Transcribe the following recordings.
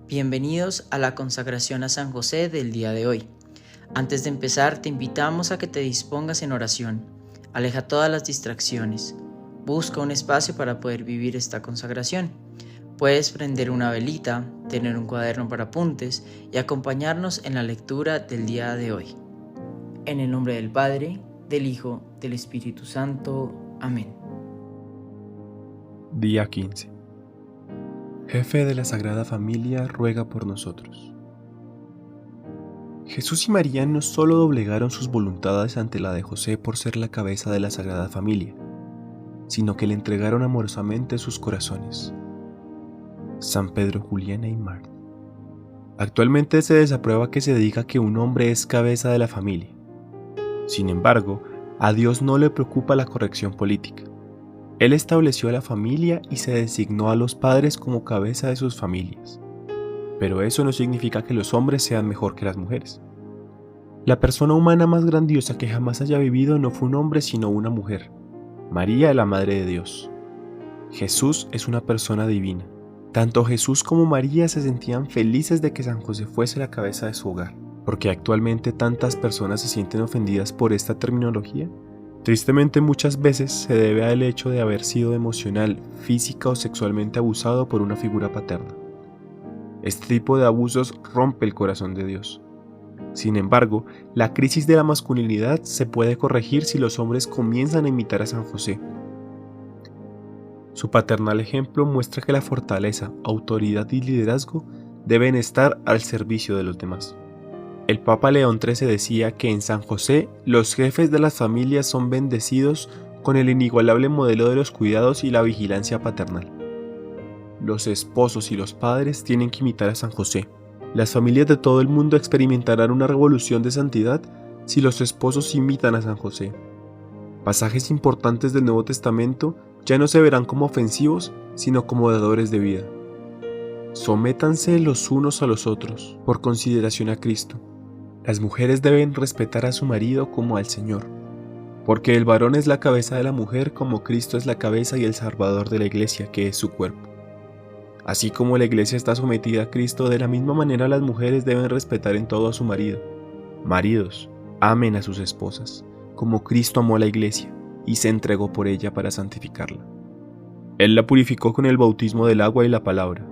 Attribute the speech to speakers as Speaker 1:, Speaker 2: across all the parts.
Speaker 1: Bienvenidos a la consagración a San José del día de hoy. Antes de empezar, te invitamos a que te dispongas en oración. Aleja todas las distracciones. Busca un espacio para poder vivir esta consagración. Puedes prender una velita, tener un cuaderno para apuntes y acompañarnos en la lectura del día de hoy. En el nombre del Padre, del Hijo, del Espíritu Santo. Amén.
Speaker 2: Día 15. Jefe de la Sagrada Familia, ruega por nosotros. Jesús y María no solo doblegaron sus voluntades ante la de José por ser la cabeza de la Sagrada Familia, sino que le entregaron amorosamente sus corazones. San Pedro, Juliana y Mar. Actualmente se desaprueba que se diga que un hombre es cabeza de la familia. Sin embargo, a Dios no le preocupa la corrección política. Él estableció a la familia y se designó a los padres como cabeza de sus familias. Pero eso no significa que los hombres sean mejor que las mujeres. La persona humana más grandiosa que jamás haya vivido no fue un hombre sino una mujer, María, la Madre de Dios. Jesús es una persona divina. Tanto Jesús como María se sentían felices de que San José fuese la cabeza de su hogar. ¿Por qué actualmente tantas personas se sienten ofendidas por esta terminología? Tristemente muchas veces se debe al hecho de haber sido emocional, física o sexualmente abusado por una figura paterna. Este tipo de abusos rompe el corazón de Dios. Sin embargo, la crisis de la masculinidad se puede corregir si los hombres comienzan a imitar a San José. Su paternal ejemplo muestra que la fortaleza, autoridad y liderazgo deben estar al servicio de los demás. El Papa León XIII decía que en San José los jefes de las familias son bendecidos con el inigualable modelo de los cuidados y la vigilancia paternal. Los esposos y los padres tienen que imitar a San José. Las familias de todo el mundo experimentarán una revolución de santidad si los esposos imitan a San José. Pasajes importantes del Nuevo Testamento ya no se verán como ofensivos, sino como dadores de vida. Sométanse los unos a los otros, por consideración a Cristo. Las mujeres deben respetar a su marido como al Señor, porque el varón es la cabeza de la mujer como Cristo es la cabeza y el Salvador de la Iglesia, que es su cuerpo. Así como la Iglesia está sometida a Cristo, de la misma manera las mujeres deben respetar en todo a su marido. Maridos, amen a sus esposas, como Cristo amó a la Iglesia y se entregó por ella para santificarla. Él la purificó con el bautismo del agua y la palabra,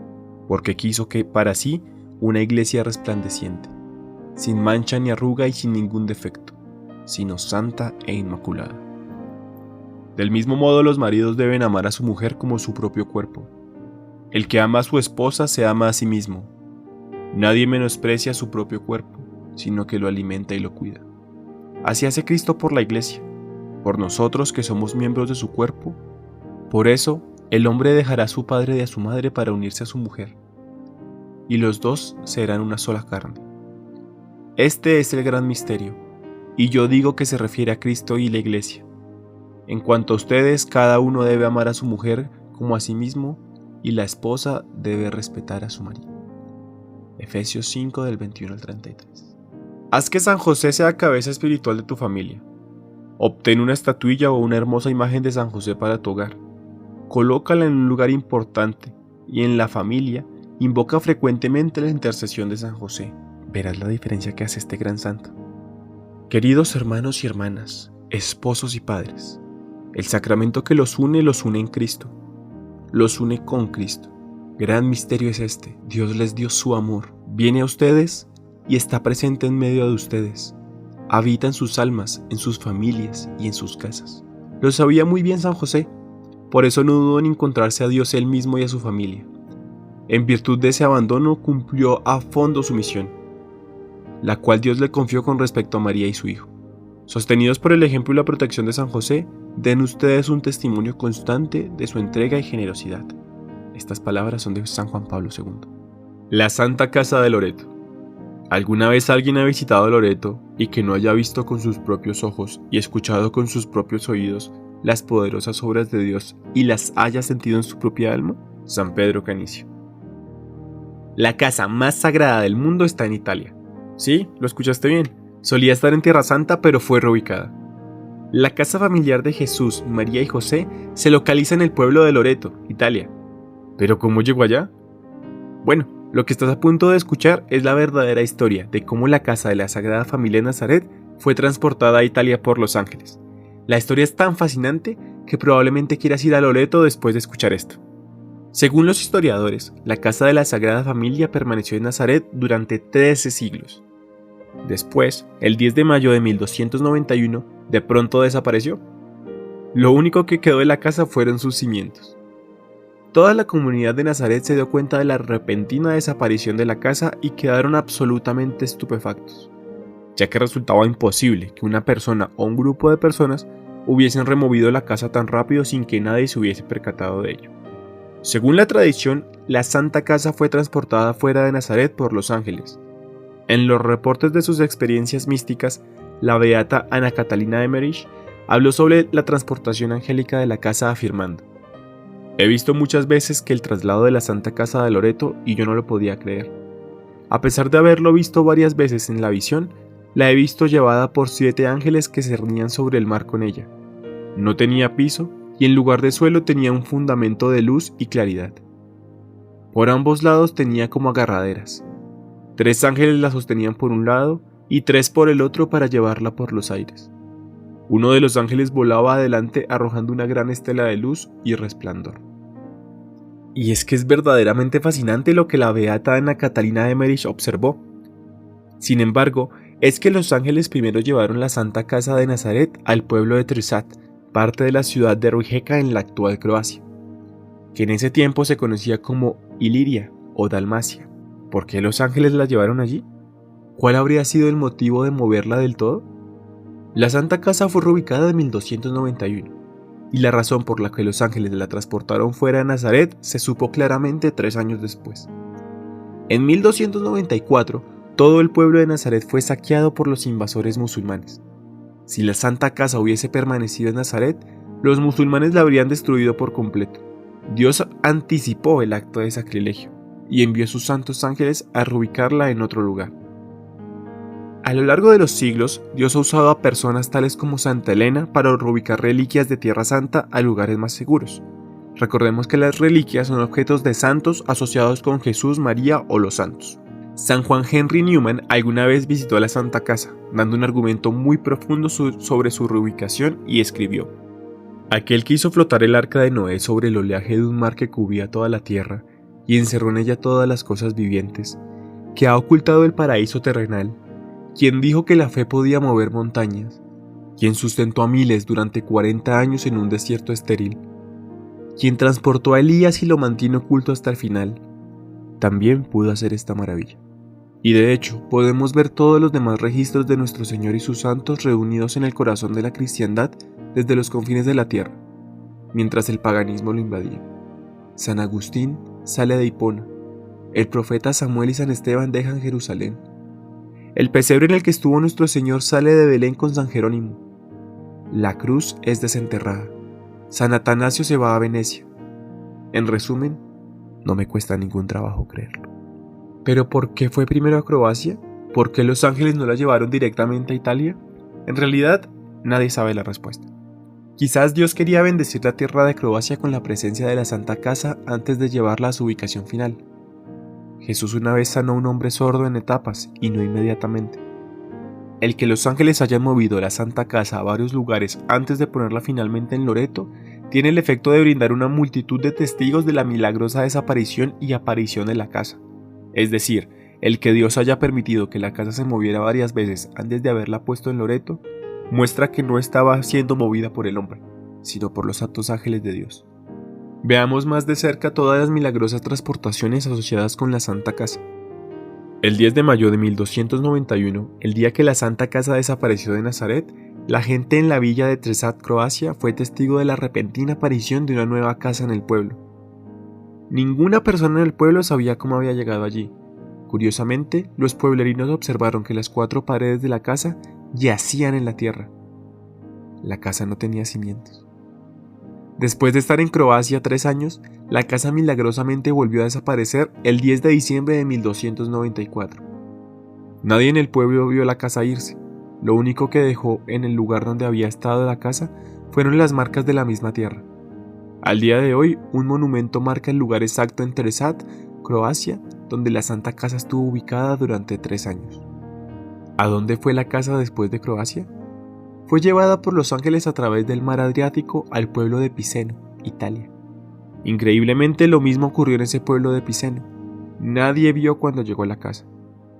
Speaker 2: porque quiso que para sí una Iglesia resplandeciente, sin mancha ni arruga y sin ningún defecto, sino santa e inmaculada. Del mismo modo los maridos deben amar a su mujer como su propio cuerpo. El que ama a su esposa se ama a sí mismo. Nadie menosprecia su propio cuerpo, sino que lo alimenta y lo cuida. Así hace Cristo por la Iglesia, por nosotros que somos miembros de su cuerpo. Por eso, el hombre dejará a su padre y a su madre para unirse a su mujer, y los dos serán una sola carne. Este es el gran misterio, y yo digo que se refiere a Cristo y la Iglesia. En cuanto a ustedes, cada uno debe amar a su mujer como a sí mismo, y la esposa debe respetar a su marido. Efesios 5 del 21 al 33. Haz que San José sea cabeza espiritual de tu familia. Obtén una estatuilla o una hermosa imagen de San José para tu hogar. Colócala en un lugar importante, y en la familia invoca frecuentemente la intercesión de San José. Verás la diferencia que hace este gran santo. Queridos hermanos y hermanas, esposos y padres, el sacramento que los une en Cristo. Los une con Cristo. Gran misterio es este. Dios les dio su amor. Viene a ustedes y está presente en medio de ustedes. Habita en sus almas, en sus familias y en sus casas. Lo sabía muy bien San José. Por eso no dudó en encontrarse a Dios él mismo y a su familia. En virtud de ese abandono cumplió a fondo su misión, la cual Dios le confió con respecto a María y su hijo. Sostenidos por el ejemplo y la protección de San José, den ustedes un testimonio constante de su entrega y generosidad. Estas palabras son de San Juan Pablo II. La Santa Casa de Loreto. ¿Alguna vez alguien ha visitado Loreto y que no haya visto con sus propios ojos y escuchado con sus propios oídos las poderosas obras de Dios y las haya sentido en su propia alma? San Pedro Canicio. La casa más sagrada del mundo está en Italia. Sí, lo escuchaste bien. Solía estar en Tierra Santa, pero fue reubicada. La casa familiar de Jesús, María y José se localiza en el pueblo de Loreto, Italia. ¿Pero cómo llegó allá? Bueno, Lo que estás a punto de escuchar es la verdadera historia de cómo la casa de la Sagrada Familia de Nazaret fue transportada a Italia por los ángeles. La historia es tan fascinante que probablemente quieras ir a Loreto después de escuchar esto. Según los historiadores, la casa de la Sagrada Familia permaneció en Nazaret durante 13 siglos. Después, el 10 de mayo de 1291, de pronto desapareció. Lo único que quedó de la casa fueron sus cimientos. Toda la comunidad de Nazaret se dio cuenta de la repentina desaparición de la casa y quedaron absolutamente estupefactos, ya que resultaba imposible que una persona o un grupo de personas hubiesen removido la casa tan rápido sin que nadie se hubiese percatado de ello. Según la tradición, la Santa Casa fue transportada fuera de Nazaret por los ángeles. En los reportes de sus experiencias místicas, la beata Ana Catalina Emmerich habló sobre la transportación angélica de la casa afirmando: «He visto muchas veces que el traslado de la Santa Casa de Loreto y yo no lo podía creer. A pesar de haberlo visto varias veces en la visión, la he visto llevada por 7 ángeles que se cernían sobre el mar con ella. No tenía piso y en lugar de suelo tenía un fundamento de luz y claridad. Por ambos lados tenía como agarraderas. 3 ángeles la sostenían por un lado y 3 por el otro para llevarla por los aires. Uno de los ángeles volaba adelante arrojando una gran estela de luz y resplandor». Y es que es verdaderamente fascinante lo que la beata Ana Catalina Emmerich observó. Sin embargo, es que los ángeles primero llevaron la Santa Casa de Nazaret al pueblo de Trsat, parte de la ciudad de Rijeka en la actual Croacia, que en ese tiempo se conocía como Iliria o Dalmacia. ¿Por qué los ángeles la llevaron allí? ¿Cuál habría sido el motivo de moverla del todo? La Santa Casa fue reubicada en 1291, y la razón por la que los ángeles la transportaron fuera de Nazaret se supo claramente 3 años después. En 1294, todo el pueblo de Nazaret fue saqueado por los invasores musulmanes. Si la Santa Casa hubiese permanecido en Nazaret, los musulmanes la habrían destruido por completo. Dios anticipó el acto de sacrilegio y envió a sus santos ángeles a reubicarla en otro lugar. A lo largo de los siglos, Dios ha usado a personas tales como Santa Elena para reubicar reliquias de Tierra Santa a lugares más seguros. Recordemos que las reliquias son objetos de santos asociados con Jesús, María o los santos. San Juan Henry Newman alguna vez visitó la Santa Casa, dando un argumento muy profundo sobre su reubicación y escribió: «Aquel que hizo flotar el arca de Noé sobre el oleaje de un mar que cubría toda la tierra y encerró en ella todas las cosas vivientes, que ha ocultado el paraíso terrenal, quien dijo que la fe podía mover montañas, quien sustentó a miles durante 40 años en un desierto estéril, quien transportó a Elías y lo mantiene oculto hasta el final, también pudo hacer esta maravilla». Y de hecho, podemos ver todos los demás registros de nuestro Señor y sus santos reunidos en el corazón de la cristiandad desde los confines de la tierra, mientras el paganismo lo invadía. San Agustín sale de Hipona, el profeta Samuel y San Esteban dejan Jerusalén. El pesebre en el que estuvo nuestro Señor sale de Belén con San Jerónimo. La cruz es desenterrada. San Atanasio se va a Venecia. En resumen, no me cuesta ningún trabajo creerlo. ¿Pero por qué fue primero a Croacia? ¿Por qué los ángeles no la llevaron directamente a Italia? En realidad, nadie sabe la respuesta. Quizás Dios quería bendecir la tierra de Croacia con la presencia de la Santa Casa antes de llevarla a su ubicación final. Jesús una vez sanó a un hombre sordo en etapas y no inmediatamente. El que los ángeles hayan movido la Santa Casa a varios lugares antes de ponerla finalmente en Loreto tiene el efecto de brindar una multitud de testigos de la milagrosa desaparición y aparición de la casa. Es decir, el que Dios haya permitido que la casa se moviera varias veces antes de haberla puesto en Loreto, muestra que no estaba siendo movida por el hombre, sino por los santos ángeles de Dios. Veamos más de cerca todas las milagrosas transportaciones asociadas con la Santa Casa. El 10 de mayo de 1291, el día que la Santa Casa desapareció de Nazaret, la gente en la villa de Trsat, Croacia, fue testigo de la repentina aparición de una nueva casa en el pueblo. Ninguna persona en el pueblo sabía cómo había llegado allí. Curiosamente, los pueblerinos observaron que las 4 paredes de la casa yacían en la tierra. La casa no tenía cimientos. Después de estar en Croacia 3 años, la casa milagrosamente volvió a desaparecer el 10 de diciembre de 1294. Nadie en el pueblo vio la casa irse. Lo único que dejó en el lugar donde había estado la casa fueron las marcas de la misma tierra. Al día de hoy, un monumento marca el lugar exacto en Trsat, Croacia, donde la Santa Casa estuvo ubicada durante 3 años. ¿A dónde fue la casa después de Croacia? Fue llevada por los ángeles a través del mar Adriático al pueblo de Piceno, Italia. Increíblemente lo mismo ocurrió en ese pueblo de Piceno. Nadie vio cuando llegó a la casa,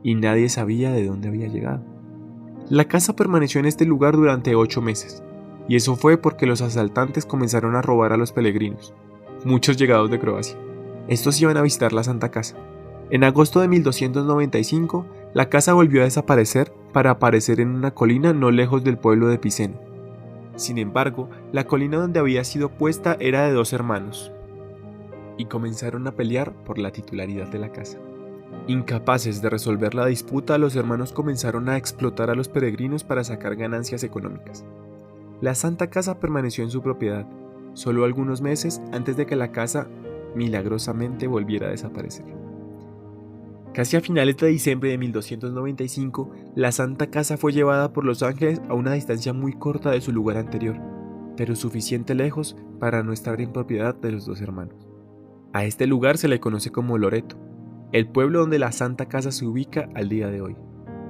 Speaker 2: y nadie sabía de dónde había llegado. La casa permaneció en este lugar durante 8 meses, y eso fue porque los asaltantes comenzaron a robar a los peregrinos, muchos llegados de Croacia. Estos iban a visitar la Santa Casa. En agosto de 1295, la casa volvió a desaparecer para aparecer en una colina no lejos del pueblo de Piceno. Sin embargo, la colina donde había sido puesta era de 2 hermanos, y comenzaron a pelear por la titularidad de la casa. Incapaces de resolver la disputa, los hermanos comenzaron a explotar a los peregrinos para sacar ganancias económicas. La Santa Casa permaneció en su propiedad, solo algunos meses antes de que la casa milagrosamente volviera a desaparecer. Casi a finales de diciembre de 1295, la Santa Casa fue llevada por los ángeles a una distancia muy corta de su lugar anterior, pero suficiente lejos para no estar en propiedad de los 2 hermanos. A este lugar se le conoce como Loreto, el pueblo donde la Santa Casa se ubica al día de hoy.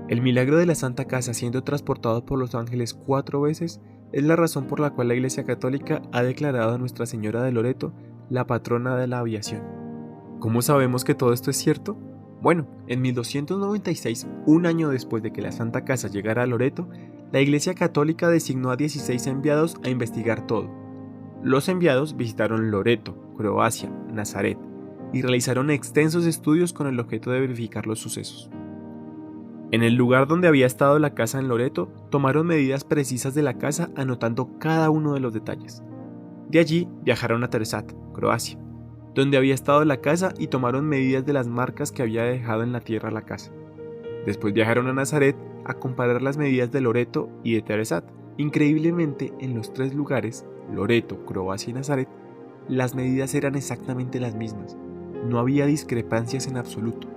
Speaker 2: El milagro de la Santa Casa siendo transportado por los ángeles 4 veces es la razón por la cual la Iglesia Católica ha declarado a Nuestra Señora de Loreto la patrona de la aviación. ¿Cómo sabemos que todo esto es cierto? Bueno, en 1296, un año después de que la Santa Casa llegara a Loreto, la Iglesia Católica designó a 16 enviados a investigar todo. Los enviados visitaron Loreto, Croacia, Nazaret, y realizaron extensos estudios con el objeto de verificar los sucesos. En el lugar donde había estado la casa en Loreto, tomaron medidas precisas de la casa anotando cada uno de los detalles. De allí viajaron a Terezat, Croacia, donde había estado la casa y tomaron medidas de las marcas que había dejado en la tierra la casa. Después viajaron a Nazaret a comparar las medidas de Loreto y de Terezat. Increíblemente, en los 3 lugares, Loreto, Croacia y Nazaret, las medidas eran exactamente las mismas. No había discrepancias en absoluto.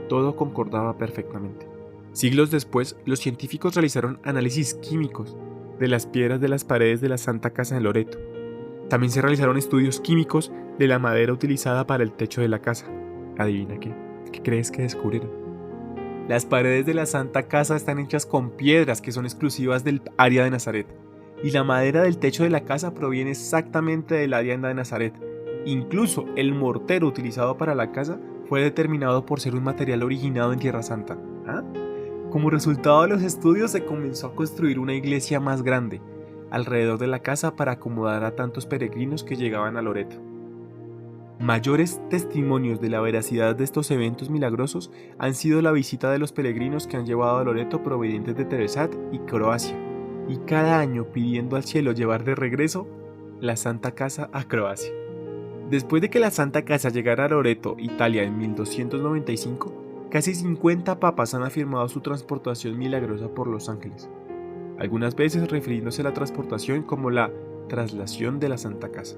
Speaker 2: Todo concordaba perfectamente. Siglos después, los científicos realizaron análisis químicos de las piedras de las paredes de la Santa Casa en Loreto. También se realizaron estudios químicos de la madera utilizada para el techo de la casa. ¿Adivina qué? ¿Qué crees que descubrieron? Las paredes de la Santa Casa están hechas con piedras que son exclusivas del área de Nazaret, y la madera del techo de la casa proviene exactamente del área de Nazaret. Incluso el mortero utilizado para la casa fue determinado por ser un material originado en Tierra Santa. ¿Ah? Como resultado de los estudios se comenzó a construir una iglesia más grande alrededor de la casa para acomodar a tantos peregrinos que llegaban a Loreto. Mayores testimonios de la veracidad de estos eventos milagrosos han sido la visita de los peregrinos que han llevado a Loreto provenientes de Terezat y Croacia, y cada año pidiendo al cielo llevar de regreso la Santa Casa a Croacia. Después de que la Santa Casa llegara a Loreto, Italia, en 1295, casi 50 papas han afirmado su transportación milagrosa por los ángeles, algunas veces refiriéndose a la transportación como la traslación de la Santa Casa.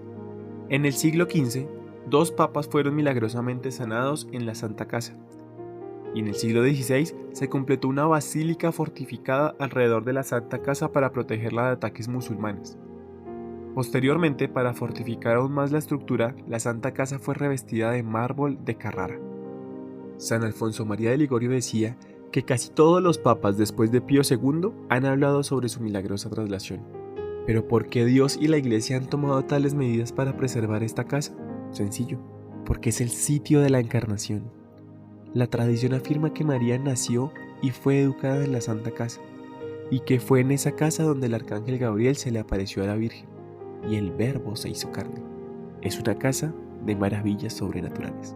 Speaker 2: En el siglo XV, 2 papas fueron milagrosamente sanados en la Santa Casa, y en el siglo XVI se completó una basílica fortificada alrededor de la Santa Casa para protegerla de ataques musulmanes. Posteriormente, para fortificar aún más la estructura, la Santa Casa fue revestida de mármol de Carrara. San Alfonso María de Ligorio decía que casi todos los papas después de Pío II han hablado sobre su milagrosa traslación. Pero ¿por qué Dios y la Iglesia han tomado tales medidas para preservar esta casa? Sencillo, porque es el sitio de la encarnación. La tradición afirma que María nació y fue educada en la Santa Casa, y que fue en esa casa donde el arcángel Gabriel se le apareció a la Virgen, y el Verbo se hizo carne. Es una casa de maravillas sobrenaturales.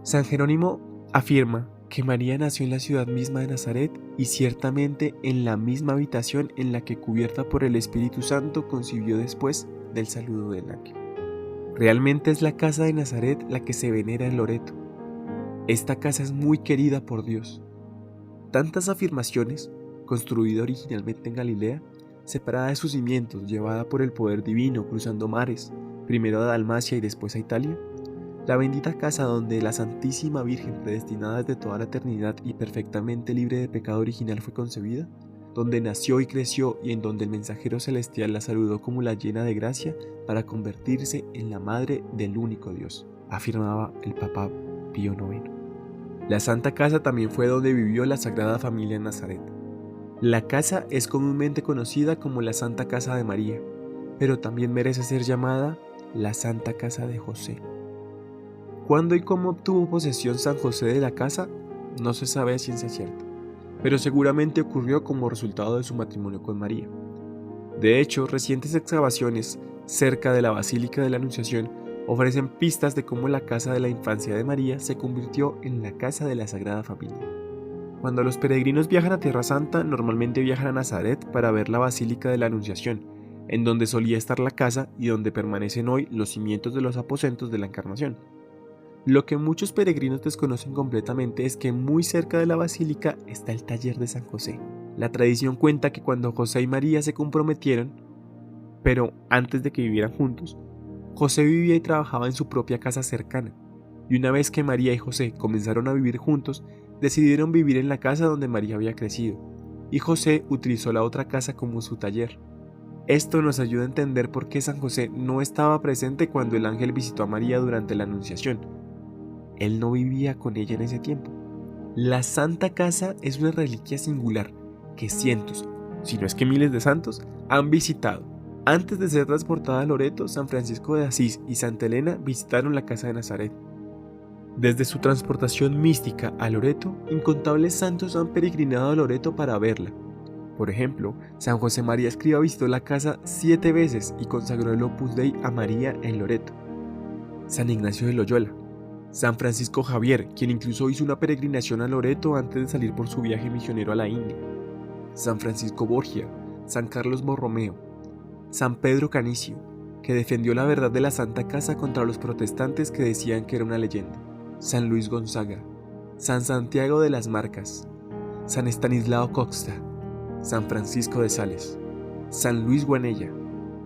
Speaker 2: San Jerónimo afirma que María nació en la ciudad misma de Nazaret y ciertamente en la misma habitación en la que, cubierta por el Espíritu Santo, concibió después del saludo del ángel. Realmente es la casa de Nazaret la que se venera en Loreto. Esta casa es muy querida por Dios. Tantas afirmaciones, construida originalmente en Galilea, separada de sus cimientos, llevada por el poder divino, cruzando mares, primero a Dalmacia y después a Italia, la bendita casa donde la Santísima Virgen, predestinada desde toda la eternidad y perfectamente libre de pecado original, fue concebida, donde nació y creció y en donde el mensajero celestial la saludó como la llena de gracia para convertirse en la madre del único Dios, afirmaba el Papa Pío IX. La Santa Casa también fue donde vivió la Sagrada Familia en Nazaret. La casa es comúnmente conocida como la Santa Casa de María, pero también merece ser llamada la Santa Casa de José. ¿Cuándo y cómo obtuvo posesión San José de la casa? No se sabe a ciencia cierta, pero seguramente ocurrió como resultado de su matrimonio con María. De hecho, recientes excavaciones cerca de la Basílica de la Anunciación ofrecen pistas de cómo la casa de la infancia de María se convirtió en la casa de la Sagrada Familia. Cuando los peregrinos viajan a Tierra Santa, normalmente viajan a Nazaret para ver la Basílica de la Anunciación, en donde solía estar la casa y donde permanecen hoy los cimientos de los aposentos de la Encarnación. Lo que muchos peregrinos desconocen completamente es que muy cerca de la basílica está el taller de San José. La tradición cuenta que cuando José y María se comprometieron, pero antes de que vivieran juntos, José vivía y trabajaba en su propia casa cercana, y una vez que María y José comenzaron a vivir juntos, decidieron vivir en la casa donde María había crecido, y José utilizó la otra casa como su taller. Esto nos ayuda a entender por qué San José no estaba presente cuando el ángel visitó a María durante la Anunciación. Él no vivía con ella en ese tiempo. La Santa Casa es una reliquia singular que cientos, si no es que miles de santos, han visitado. Antes de ser transportada a Loreto, San Francisco de Asís y Santa Elena visitaron la casa de Nazaret. Desde su transportación mística a Loreto, incontables santos han peregrinado a Loreto para verla. Por ejemplo, San José María Escriba visitó la casa 7 veces y consagró el Opus Dei a María en Loreto. San Ignacio de Loyola, San Francisco Javier, quien incluso hizo una peregrinación a Loreto antes de salir por su viaje misionero a la India. San Francisco Borgia, San Carlos Borromeo, San Pedro Canicio, que defendió la verdad de la Santa Casa contra los protestantes que decían que era una leyenda. San Luis Gonzaga, San Santiago de las Marcas, San Estanislao Costa, San Francisco de Sales, San Luis Guanella,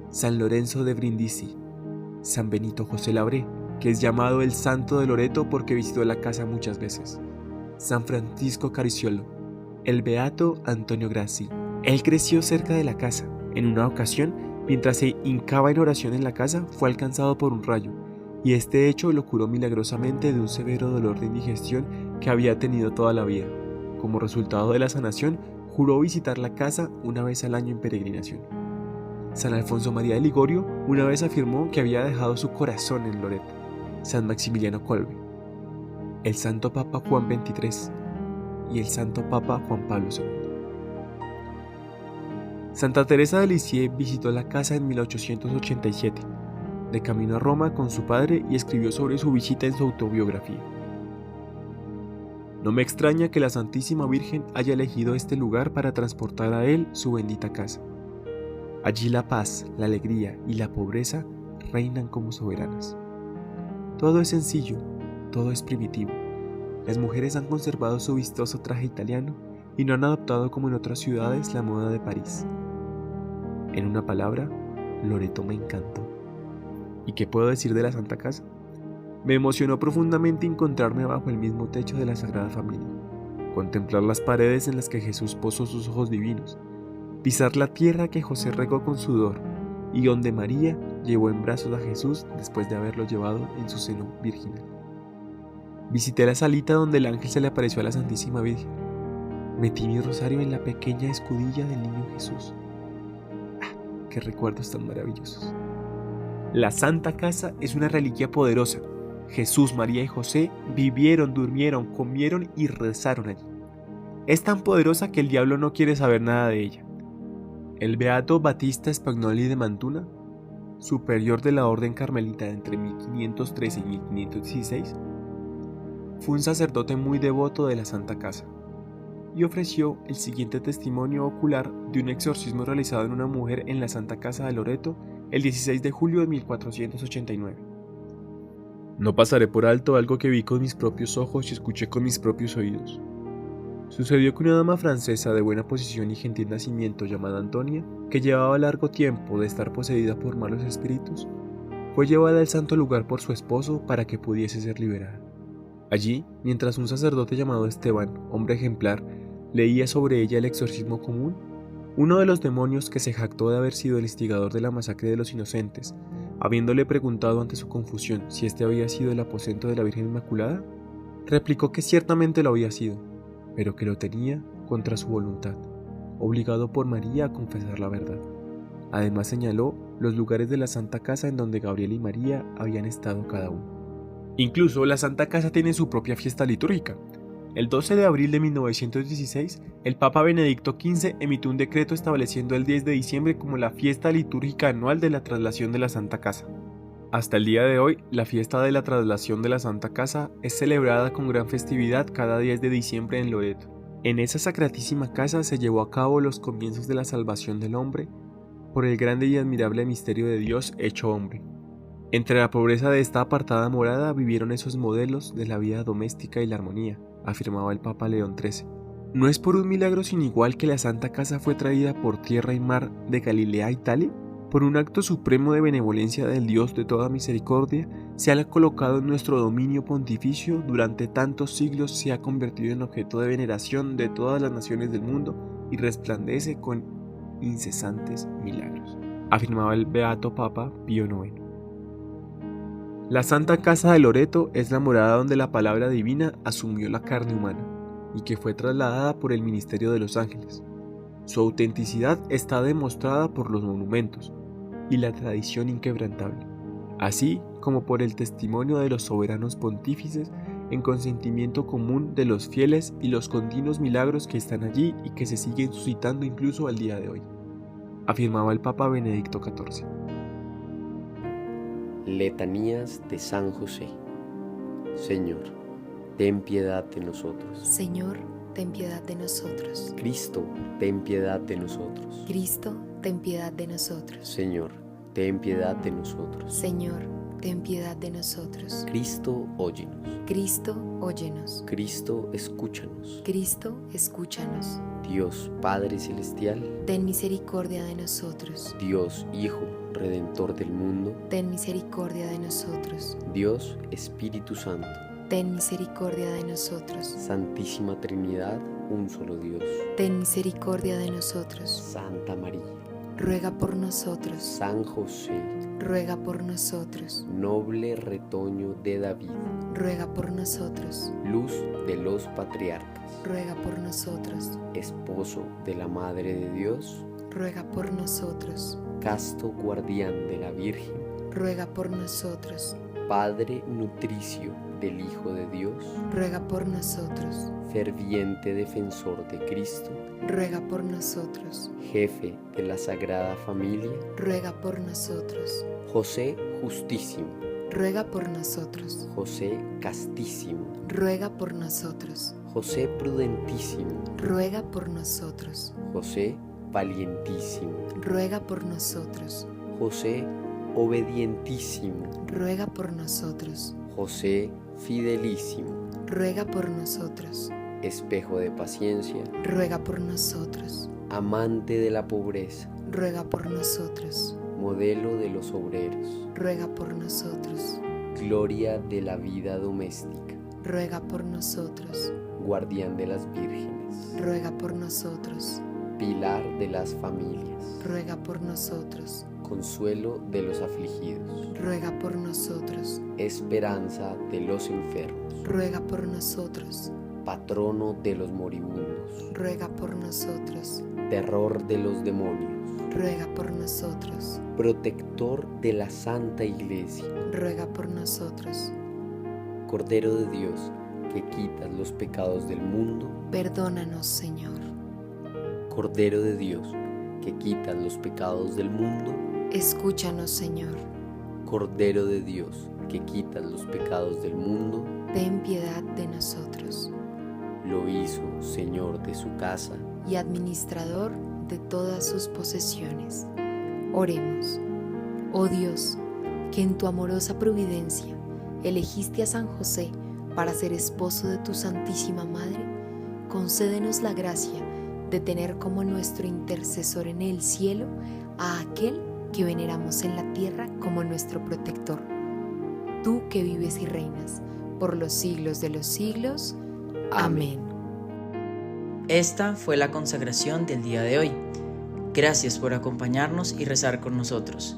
Speaker 2: San Lorenzo de Brindisi, San Benito José Labré, que es llamado el Santo de Loreto porque visitó la casa muchas veces, San Francisco Cariciolo, el Beato Antonio Grassi. Él creció cerca de la casa. En una ocasión, mientras se hincaba en oración en la casa, fue alcanzado por un rayo, y este hecho lo curó milagrosamente de un severo dolor de indigestión que había tenido toda la vida. Como resultado de la sanación, juró visitar la casa una vez al año en peregrinación. San Alfonso María de Ligorio una vez afirmó que había dejado su corazón en Loreto. San Maximiliano Kolbe, el Santo Papa Juan XXIII y el Santo Papa Juan Pablo II. Santa Teresa de Lisieux visitó la casa en 1887, de camino a Roma con su padre, y escribió sobre su visita en su autobiografía. No me extraña que la Santísima Virgen haya elegido este lugar para transportar a él su bendita casa. Allí la paz, la alegría y la pobreza reinan como soberanas. Todo es sencillo, todo es primitivo. Las mujeres han conservado su vistoso traje italiano y no han adoptado como en otras ciudades la moda de París. En una palabra, Loreto me encantó. ¿Y qué puedo decir de la Santa Casa? Me emocionó profundamente encontrarme bajo el mismo techo de la Sagrada Familia, contemplar las paredes en las que Jesús posó sus ojos divinos, pisar la tierra que José regó con sudor y donde María llevó en brazos a Jesús después de haberlo llevado en su seno virginal. Visité la salita donde el ángel se le apareció a la Santísima Virgen. Metí mi rosario en la pequeña escudilla del niño Jesús. ¡Ah, qué recuerdos tan maravillosos! La Santa Casa es una reliquia poderosa. Jesús, María y José vivieron, durmieron, comieron y rezaron allí. Es tan poderosa que el diablo no quiere saber nada de ella. El beato Battista Spagnoli de Mantuna, superior de la orden carmelita entre 1513 y 1516, fue un sacerdote muy devoto de la Santa Casa y ofreció el siguiente testimonio ocular de un exorcismo realizado en una mujer en la Santa Casa de Loreto el 16 de julio de 1489. No pasaré por alto algo que vi con mis propios ojos y escuché con mis propios oídos. Sucedió que una dama francesa de buena posición y gentil nacimiento llamada Antonia, que llevaba largo tiempo de estar poseída por malos espíritus, fue llevada al santo lugar por su esposo para que pudiese ser liberada. Allí, mientras un sacerdote llamado Esteban, hombre ejemplar, leía sobre ella el exorcismo común, uno de los demonios que se jactó de haber sido el instigador de la masacre de los inocentes, habiéndole preguntado ante su confusión si este había sido el aposento de la Virgen Inmaculada, replicó que ciertamente lo había sido, pero que lo tenía contra su voluntad, obligado por María a confesar la verdad. Además señaló los lugares de la Santa Casa en donde Gabriel y María habían estado cada uno. Incluso la Santa Casa tiene su propia fiesta litúrgica. El 12 de abril de 1916, el Papa Benedicto XV emitió un decreto estableciendo el 10 de diciembre como la fiesta litúrgica anual de la traslación de la Santa Casa. Hasta el día de hoy, la fiesta de la traslación de la Santa Casa es celebrada con gran festividad cada 10 de diciembre en Loreto. En esa sacratísima casa se llevó a cabo los comienzos de la salvación del hombre por el grande y admirable misterio de Dios hecho hombre. Entre la pobreza de esta apartada morada vivieron esos modelos de la vida doméstica y la armonía, afirmaba el Papa León XIII. ¿No es por un milagro sin igual que la Santa Casa fue traída por tierra y mar de Galilea a Italia? Por un acto supremo de benevolencia del Dios de toda misericordia, se ha colocado en nuestro dominio pontificio, durante tantos siglos se ha convertido en objeto de veneración de todas las naciones del mundo y resplandece con incesantes milagros, afirmaba el beato Papa Pío IX. La Santa Casa de Loreto es la morada donde la palabra divina asumió la carne humana y que fue trasladada por el ministerio de los ángeles. Su autenticidad está demostrada por los monumentos y la tradición inquebrantable, así como por el testimonio de los soberanos pontífices en consentimiento común de los fieles y los continuos milagros que están allí y que se siguen suscitando incluso al día de hoy, afirmaba el Papa Benedicto XIV.
Speaker 3: Letanías de San José. Señor, ten piedad de nosotros.
Speaker 4: Señor, ten piedad de nosotros.
Speaker 3: Cristo, ten piedad de nosotros.
Speaker 4: Cristo, ten piedad de nosotros.
Speaker 3: Señor, ten piedad de nosotros.
Speaker 4: Señor, ten piedad de nosotros.
Speaker 3: Cristo, óyenos.
Speaker 4: Cristo, óyenos.
Speaker 3: Cristo, escúchanos.
Speaker 4: Cristo, escúchanos.
Speaker 3: Dios Padre Celestial,
Speaker 4: ten misericordia de nosotros.
Speaker 3: Dios Hijo, Redentor del mundo,
Speaker 4: ten misericordia de nosotros.
Speaker 3: Dios Espíritu Santo,
Speaker 4: ten misericordia de nosotros.
Speaker 3: Santísima Trinidad, un solo Dios,
Speaker 4: ten misericordia de nosotros.
Speaker 3: Santa María,
Speaker 4: ruega por nosotros.
Speaker 3: San José,
Speaker 4: ruega por nosotros.
Speaker 3: noble retoño de David,
Speaker 4: ruega por nosotros.
Speaker 3: luz de los patriarcas,
Speaker 4: ruega por nosotros.
Speaker 3: esposo de la Madre de Dios,
Speaker 4: ruega por nosotros.
Speaker 3: casto guardián de la Virgen,
Speaker 4: ruega por nosotros.
Speaker 3: Padre nutricio del Hijo de Dios,
Speaker 4: ruega por nosotros.
Speaker 3: ferviente defensor de Cristo,
Speaker 4: ruega por nosotros.
Speaker 3: jefe de la Sagrada Familia,
Speaker 4: ruega por nosotros.
Speaker 3: José justísimo,
Speaker 4: ruega por nosotros.
Speaker 3: José castísimo,
Speaker 4: ruega por nosotros.
Speaker 3: José prudentísimo,
Speaker 4: ruega por nosotros.
Speaker 3: José valientísimo,
Speaker 4: ruega por nosotros.
Speaker 3: José obedientísimo,
Speaker 4: ruega por nosotros.
Speaker 3: José fidelísimo,
Speaker 4: ruega por nosotros.
Speaker 3: espejo de paciencia,
Speaker 4: ruega por nosotros.
Speaker 3: amante de la pobreza,
Speaker 4: ruega por nosotros.
Speaker 3: modelo de los obreros,
Speaker 4: ruega por nosotros.
Speaker 3: gloria de la vida doméstica,
Speaker 4: ruega por nosotros.
Speaker 3: guardián de las vírgenes,
Speaker 4: ruega por nosotros.
Speaker 3: pilar de las familias,
Speaker 4: ruega por nosotros.
Speaker 3: consuelo de los afligidos,
Speaker 4: ruega por nosotros.
Speaker 3: esperanza de los enfermos,
Speaker 4: ruega por nosotros.
Speaker 3: patrono de los moribundos,
Speaker 4: ruega por nosotros.
Speaker 3: terror de los demonios,
Speaker 4: ruega por nosotros.
Speaker 3: protector de la Santa Iglesia,
Speaker 4: ruega por nosotros.
Speaker 3: Cordero de Dios, que quitas los pecados del mundo,
Speaker 4: Perdónanos, Señor.
Speaker 3: Cordero de Dios, que quitas los pecados del mundo,
Speaker 4: Escúchanos, Señor.
Speaker 3: Cordero de Dios, que quitas los pecados del mundo,
Speaker 4: Ten piedad de nosotros.
Speaker 3: lo hizo Señor de su casa,
Speaker 4: Y administrador de todas sus posesiones. Oremos. Oh Dios, que en tu amorosa providencia elegiste a San José para ser esposo de tu Santísima Madre, concédenos la gracia de tener como nuestro intercesor en el cielo a aquel que veneramos en la tierra como nuestro protector. Tú que vives y reinas por los siglos de los siglos. Amén.
Speaker 1: Esta fue la consagración del día de hoy. Gracias por acompañarnos y rezar con nosotros.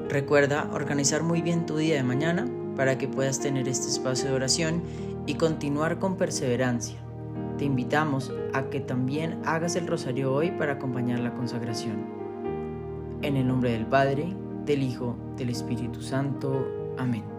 Speaker 1: Recuerda organizar muy bien tu día de mañana para que puedas tener este espacio de oración y continuar con perseverancia. Te invitamos a que también hagas el rosario hoy para acompañar la consagración. En el nombre del Padre, del Hijo, del Espíritu Santo. Amén.